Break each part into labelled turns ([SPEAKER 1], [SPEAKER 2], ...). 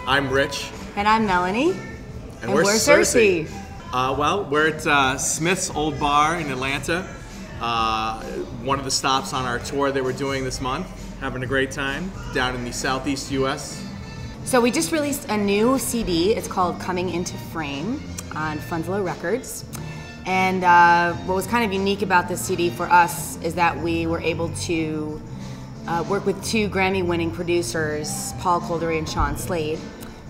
[SPEAKER 1] I'm Rich.
[SPEAKER 2] And I'm Melanie.
[SPEAKER 1] And we're SIRSY.
[SPEAKER 2] SIRSY.
[SPEAKER 1] We're at Smith's Old Bar in Atlanta. One of the stops on our tour that we're doing this month. Having a great time down in the Southeast U.S.
[SPEAKER 2] So we just released a new CD. It's called Coming Into Frame on Funzilla Records. And what was kind of unique about this CD for us is that we were able to work with two Grammy-winning producers, Paul Kolderie and Sean Slade.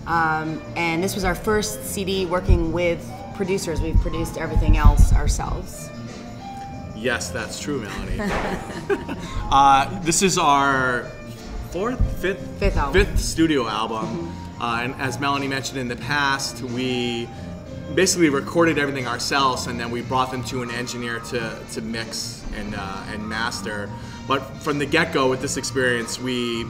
[SPEAKER 2] And this was our first CD working with producers. We've produced everything else ourselves.
[SPEAKER 1] Yes, that's true, Melanie. This is our fifth studio album. Mm-hmm. And as Melanie mentioned in the past, we basically recorded everything ourselves, and then we brought them to an engineer to mix and master. But from the get-go with this experience, we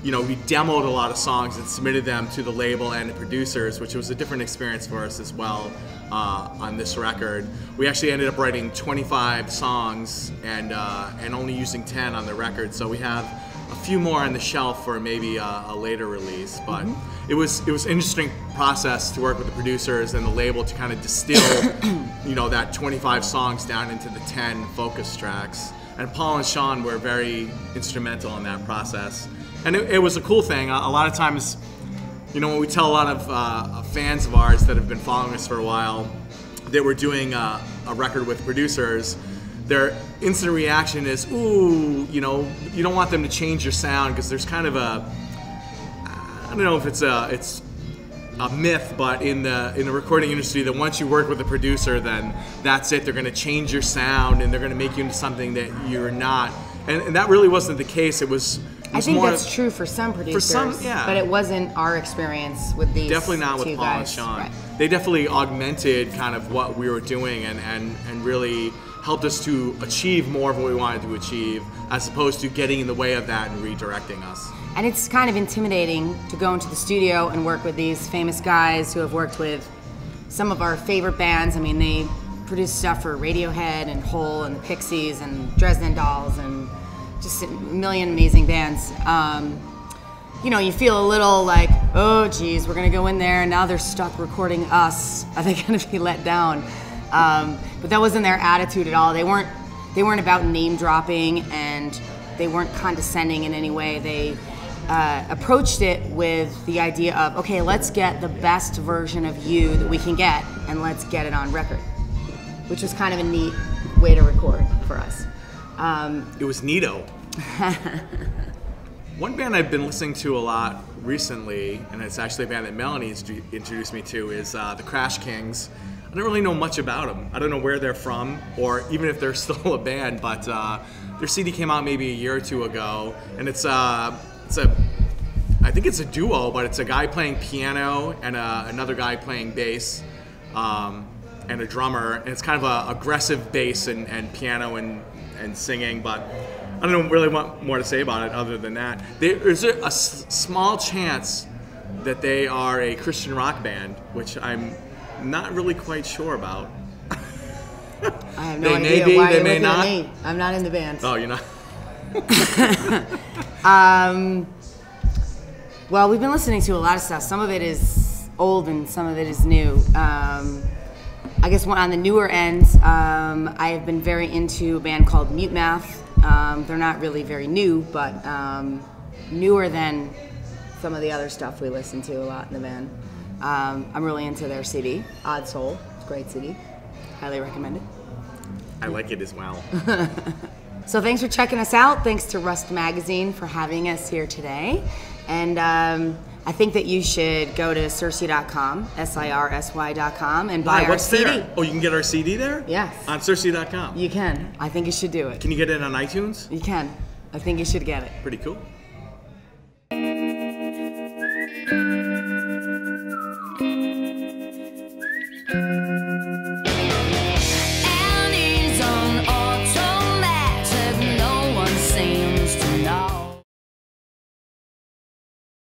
[SPEAKER 1] demoed a lot of songs and submitted them to the label and the producers, which was a different experience for us as well on this record. We actually ended up writing 25 songs and only using 10 on the record, so we have a few more on the shelf for maybe a later release. But it was an interesting process to work with the producers and the label to kind of distill that 25 songs down into the 10 focus tracks. And Paul and Sean were very instrumental in that process. And it was a cool thing. A lot of times, when we tell a lot of fans of ours that have been following us for a while that we're doing a record with producers, their instant reaction is, ooh, you don't want them to change your sound, because there's kind of I don't know if it's a myth, but in the recording industry, that once you work with a producer, then that's it. They're going to change your sound and they're going to make you into something that you're not. And that really wasn't the case.
[SPEAKER 2] I think that's true for some producers. For some, yeah. But it wasn't our experience with these.
[SPEAKER 1] Definitely not with
[SPEAKER 2] two
[SPEAKER 1] Paul
[SPEAKER 2] guys.
[SPEAKER 1] and Sean.
[SPEAKER 2] Right.
[SPEAKER 1] They definitely augmented kind of what we were doing and really helped us to achieve more of what we wanted to achieve, as opposed to getting in the way of that and redirecting us.
[SPEAKER 2] And it's kind of intimidating to go into the studio and work with these famous guys who have worked with some of our favorite bands. I mean, they produced stuff for Radiohead and Hole and the Pixies and Dresden Dolls and just a million amazing bands. You feel a little like, oh geez, we're gonna go in there and now they're stuck recording us. Are they gonna be let down? But that wasn't their attitude at all. They weren't about name dropping, and they weren't condescending in any way. They approached it with the idea of, okay, let's get the best version of you that we can get, and let's get it on record, which was kind of a neat way to record for us.
[SPEAKER 1] It was neato. One band I've been listening to a lot recently, and it's actually a band that Melanie introduced me to, is the Crash Kings. I don't really know much about them. I don't know where they're from, or even if they're still a band, but their CD came out maybe a year or two ago, and I think it's a duo, but it's a guy playing piano and another guy playing bass, and a drummer, and it's kind of a aggressive bass and piano and singing, but I don't really want more to say about it other than that. There's a small chance that they are a Christian rock band, which I'm not really quite sure about.
[SPEAKER 2] I have no idea why you're looking at me. I'm not in the band.
[SPEAKER 1] Oh, you're not?
[SPEAKER 2] Well, we've been listening to a lot of stuff. Some of it is old and some of it is new. I guess on the newer end, I have been very into a band called Mute Math. They're not really very new, but newer than some of the other stuff we listen to a lot in the band. I'm really into their CD, Odd Soul. It's a great CD. Highly recommend it.
[SPEAKER 1] I like it as well.
[SPEAKER 2] So thanks for checking us out. Thanks to Rust Magazine for having us here today. And I think that you should go to SIRSY.com, SIRSY.com, and buy our CD.
[SPEAKER 1] There? Oh, you can get our CD there?
[SPEAKER 2] Yes.
[SPEAKER 1] On SIRSY.com?
[SPEAKER 2] You can. I think you should do it.
[SPEAKER 1] Can you get it on iTunes?
[SPEAKER 2] You can. I think you should get it.
[SPEAKER 1] Pretty cool.